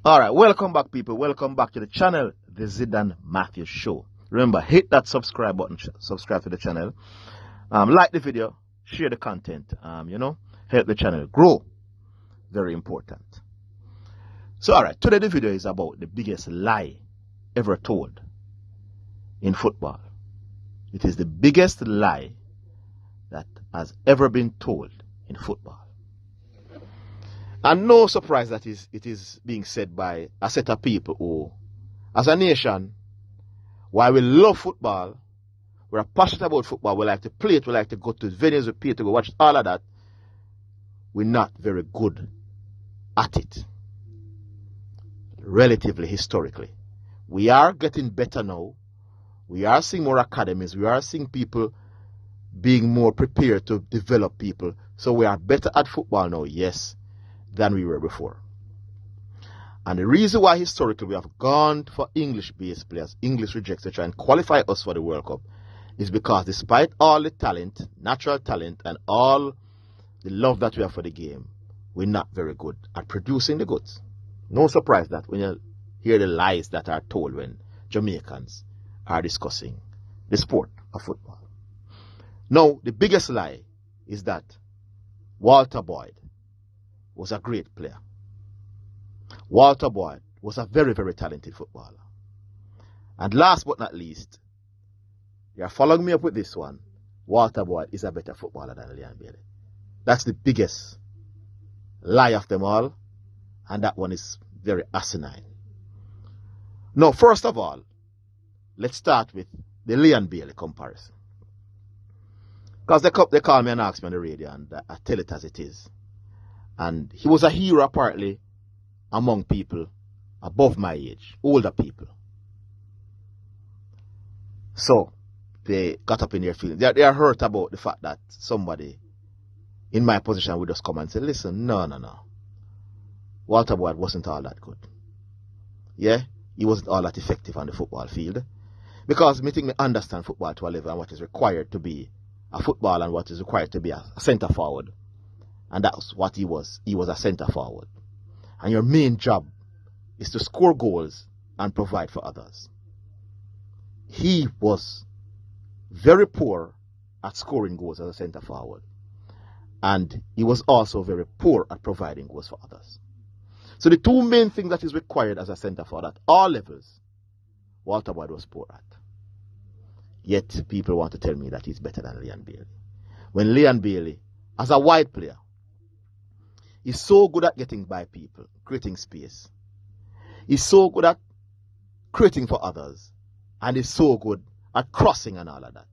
Alright, welcome back people. Welcome back to the channel, the Zidane Matthews Show. Remember, hit that subscribe button, subscribe to the channel. Like the video, share the content, help the channel grow. Very important. So alright, today the video is about the biggest lie ever told in football. It is the biggest lie that has ever been told in football. And no surprise that it is being said by a set of people who, as a nation, while we love football, we're passionate about football, we like to play it, we like to go to venues, we pay to go watch all of that, we're not very good at it. Relatively, historically. We are getting better now. We are seeing more academies. We are seeing people being more prepared to develop people. So we are better at football now, yes, than we were before. And the reason why historically we have gone for English-based players, English rejects to try and qualify us for the World Cup, is because despite all the talent, natural talent, and all the love that we have for the game, we're not very good at producing the goods. No surprise that when you hear the lies that are told when Jamaicans are discussing the sport of football. Now, the biggest lie is that Walter Boyd was a great player. Walter Boyd was a very, very talented footballer. And last but not least, you are following me up with this one, Walter Boyd is a better footballer than Leon Bailey. That's the biggest lie of them all, and that one is very asinine. Now, first of all, let's start with the Leon Bailey comparison. Because they call me and ask me on the radio, and I tell it as it is. And he was a hero apparently among people above my age, older people. So they got up in their feelings. They are hurt about the fact that somebody in my position would just come and say, listen, no. Walter Boyd wasn't all that good. Yeah, he wasn't all that effective on the football field. Because me think me understand football to a level and what is required to be a footballer and what is required to be a centre forward. And that's what he was. He was a centre forward. And your main job is to score goals and provide for others. He was very poor at scoring goals as a centre forward. And he was also very poor at providing goals for others. So the two main things that is required as a centre forward at all levels, Walter Boyd was poor at. Yet people want to tell me that he's better than Leon Bailey. When Leon Bailey, as a wide player, he's so good at getting by people, creating space. He's so good at creating for others. And he's so good at crossing and all of that.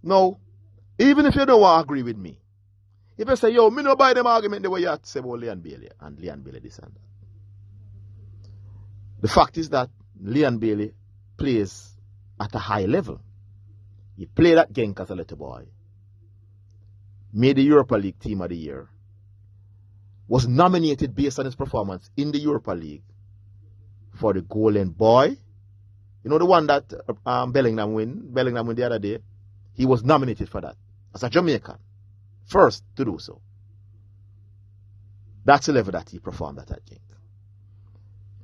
Now, even if you don't want to agree with me, if you say, yo, me no buy them argument the way you have to say about Leon Bailey and Leon Bailey this and that. The fact is that Leon Bailey plays at a high level. He played at Genk as a little boy. Made the Europa League Team of the Year. Was nominated based on his performance in the Europa League for the Golden Boy. You know the one that Bellingham win the other day? He was nominated for that as a Jamaican. First to do so. That's the level that he performed at Genk.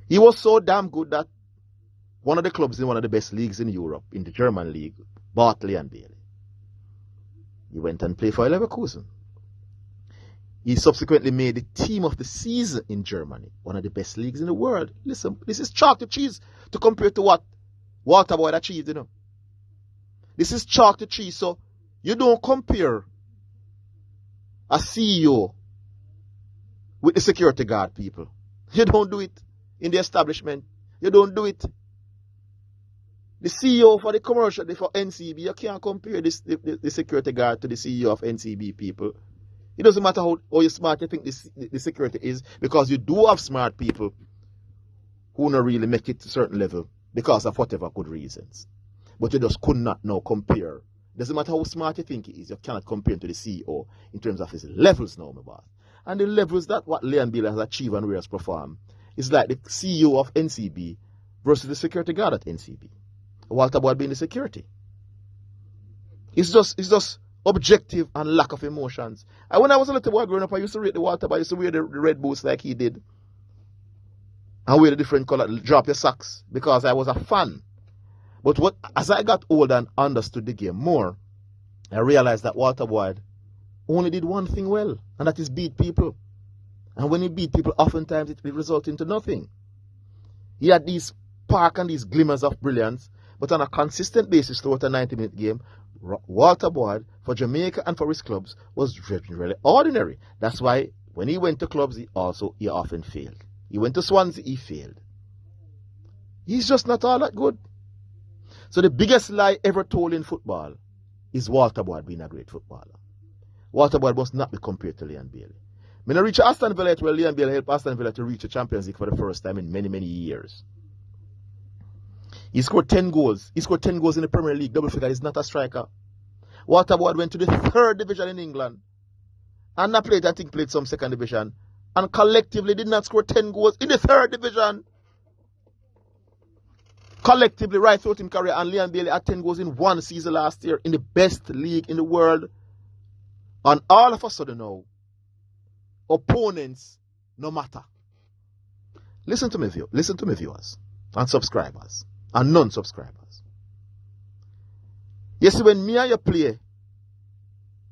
He was so damn good that one of the clubs in one of the best leagues in Europe, in the German league, bought Leon Bailey. He went and played for Leverkusen. He subsequently made the team of the season in Germany, one of the best leagues in the world. Listen, this is chalk to cheese to compare to what Walter Boyd achieved, This is chalk to cheese, so you don't compare a CEO with the security guard people. You don't do it in the establishment. You don't do it. The CEO for the commercial, for NCB, you can't compare the security guard to the CEO of NCB people. It doesn't matter how smart you think the security is, because you do have smart people who don't really make it to a certain level because of whatever good reasons. But you just could not now compare. It doesn't matter how smart you think he is, you cannot compare him to the CEO in terms of his levels now, my boss. And the levels that what Leon Bailey has achieved and where he has performed is like the CEO of NCB versus the security guard at NCB. Walter Boyd being the security. It's just objective and lack of emotions. And when I was a little boy growing up, I used to rate the Walter Boyd, I used to wear the red boots like he did. and wear the different color, drop your socks, because I was a fan. But as I got older and understood the game more, I realized that Walter Boyd only did one thing well, and that is beat people. And when he beat people, oftentimes it will result into nothing. He had these spark and these glimmers of brilliance, but on a consistent basis throughout a 90-minute game, Walter Boyd, for Jamaica and for his clubs, was really ordinary. That's why when he went to clubs, he often failed. He went to Swansea, he failed. He's just not all that good. So the biggest lie ever told in football is Walter Boyd being a great footballer. Walter Boyd must not be compared to Leon Bailey. When I reach Aston Villa, where Leon Bailey helped Aston Villa to reach the Champions League for the first time in many, many years. He scored 10 goals. He scored 10 goals in the Premier League. Double figure. He's not a striker. Walter Boyd went to the 3rd division in England. And I played some 2nd division. And collectively did not score 10 goals in the 3rd division. Collectively, right throughout his career. And Leon Bailey had 10 goals in one season last year in the best league in the world. And all of a sudden now, opponents no matter. Listen to me, viewers and subscribers and non-subscribers. You see, when me and you play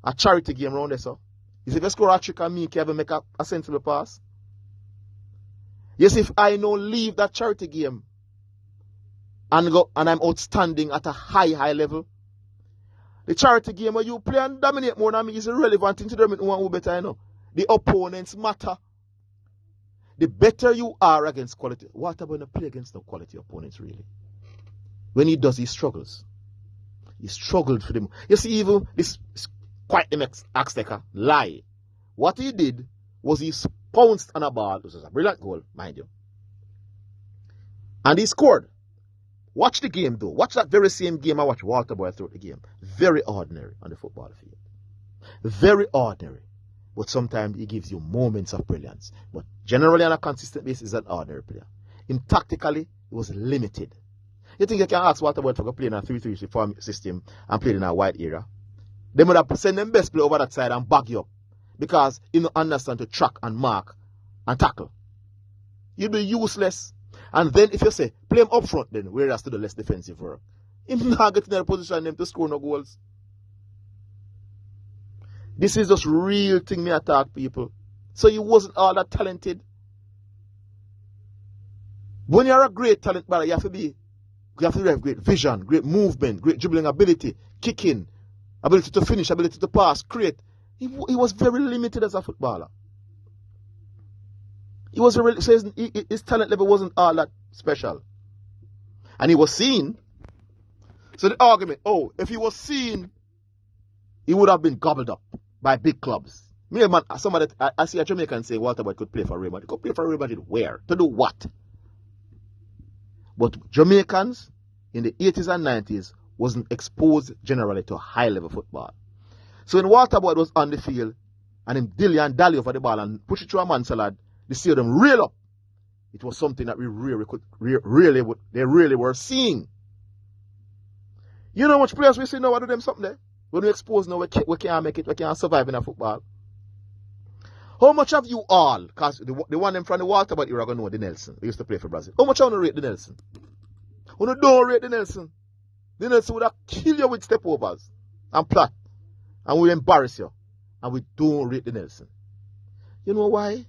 a charity game around there, so if you score a trick and me can make a sensible pass. Yes, if I now leave that charity game and I'm outstanding at a high level, the charity game where you play and dominate more than me is irrelevant to them who better, you know. The opponents matter. The better you are against quality. What about to play against the quality opponents, really? When he does, he struggles. He struggled for them. You see, even this is quite the Axteca lie. What he did was he pounced on a ball. This was a brilliant goal, mind you. And he scored. Watch the game, though. Watch that very same game I watched Walter Boyd throughout the game. Very ordinary on the football field. Very ordinary. But sometimes he gives you moments of brilliance. But generally on a consistent basis, he's an ordinary player. Tactically, he was limited. You think you can ask Walter Boyd to go play in a 3-3-3 system and play in a wide area? They would have sent them best player over that side and back you up. Because he don't understand to track and mark and tackle. You'd be useless. And then if you say, play him up front then, where he has to do less defensive work. He's not getting in a position to score no goals. This is just real thing me attack people. So he wasn't all that talented. When you're a great talent player, you have to have great vision, great movement, great dribbling ability, kicking, ability to finish, ability to pass, create. He was very limited as a footballer. His talent level wasn't all that special. And he was seen. So the argument, if he was seen, he would have been gobbled up by big clubs. I see a Jamaican say Walter Boyd could play for Real Madrid. He could play for Real Madrid where? To do what? But Jamaicans in the 80s and 90s wasn't exposed generally to high-level football. So when Walter Boyd was on the field and him dilly and dally over the ball and push it through a man salad, they see them reel up. It was something that we really were seeing. You know how much players we see now do them something there? When we expose now, we can't make it, we can't survive in a football. How much of you all, because the one from the Walter Boyd era going to know the Nelson, we used to play for Brazil. How much of you rate the Nelson? When you don't rate the Nelson would have killed you with step overs and plot. And we embarrass you. And we don't rate the Nelson. You know why?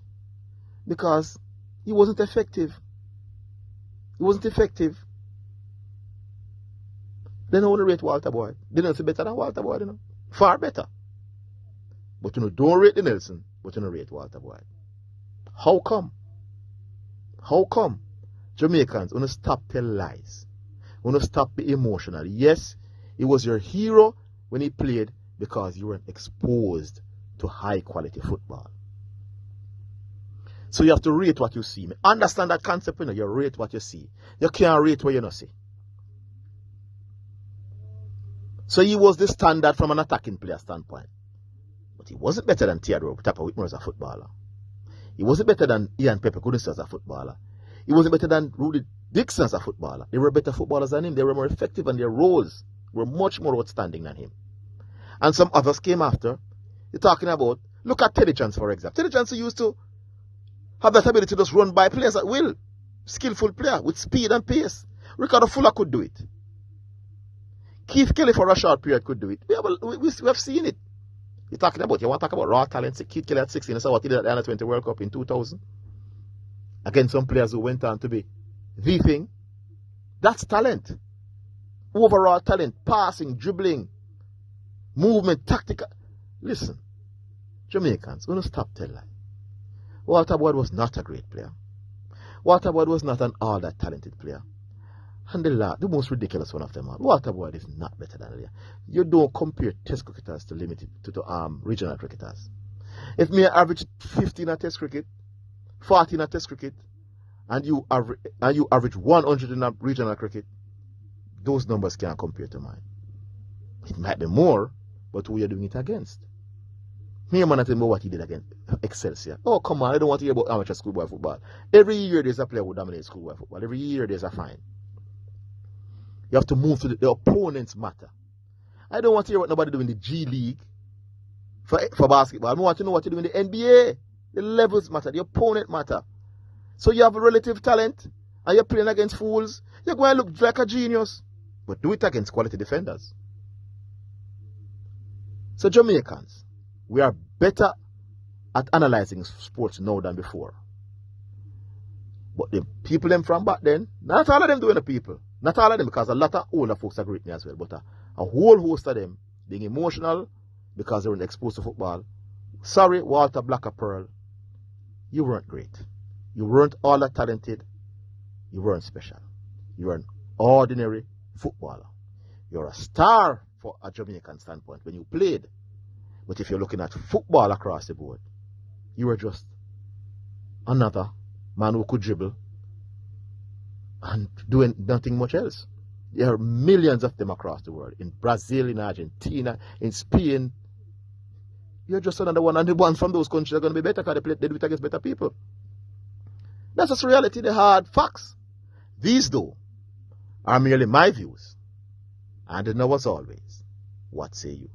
Because he wasn't effective. He wasn't effective. They don't want to rate Walter Boyd. They don't say better than Walter Boyd, you know. Far better. But you know, don't rate the Nelson, but you don't rate Walter Boyd. How come? How come? Jamaicans, want to stop telling lies. Want to stop being emotional. Yes, he was your hero when he played because you weren't exposed to high quality football. So you have to rate what you see. Understand that concept, you know, you rate what you see. You can't rate what you don't see. So he was the standard from an attacking player standpoint. But he wasn't better than Theodore Tapper Whitmore as a footballer. He wasn't better than Ian Pepe Goodison as a footballer. He wasn't better than Rudy Dixon as a footballer. They were better footballers than him. They were more effective and their roles were much more outstanding than him. And some others came after. You're talking about, look at Teddy Johnson, for example. Teddy Johnson used to have that ability to just run by players at will. skillful player with speed and pace. Ricardo Fuller could do it. Keith Kelly for a short period could do it. We have seen it. You want to talk about raw talent. Keith Kelly at 16, that's what he did at the Under-20 World Cup in 2000. Against some players who went on to be the thing. That's talent. Overall talent. Passing, dribbling, movement, tactical. Listen, Jamaicans, we're going to stop telling. Walter Boyd was not a great player. Walter Boyd was not an all that talented player. And the most ridiculous one of them all, Walter Boyd is not better than Leah. You don't compare test cricketers to regional cricketers. If me average 50 in a test cricket, 40 in a test cricket, and you average 100 in a regional cricket, those numbers can't compare to mine. It might be more, but who you're doing it against? Me and man tell me what he did against Excelsior. Oh, come on, I don't want to hear about amateur schoolboy football. Every year there's a player who dominates schoolboy football. Every year there's a fine. You have to move to the opponents matter. I don't want to hear what nobody do in the G League for basketball. I want to know what you do in the NBA. The levels matter. The opponent matter. So you have a relative talent and you're playing against fools. You're going to look like a genius. But do it against quality defenders. So Jamaicans, we are better at analyzing sports now than before. But the people them from back then, not all of them doing the people. Not all of them, because a lot of older folks agree with me as well. But a whole host of them being emotional because they weren't exposed to football. Sorry, Walter Blacker Pearl, you weren't great. You weren't all that talented. You weren't special. You were an ordinary footballer. You're a star for a Jamaican standpoint when you played. But if you're looking at football across the board, you were just another man who could dribble and doing nothing much else. There are millions of them across the world. In Brazil, in Argentina, in Spain. You're just another one. And the ones from those countries are going to be better because they do it against better people. That's just reality, the hard facts. These, though, are merely my views. And now, as always, what say you?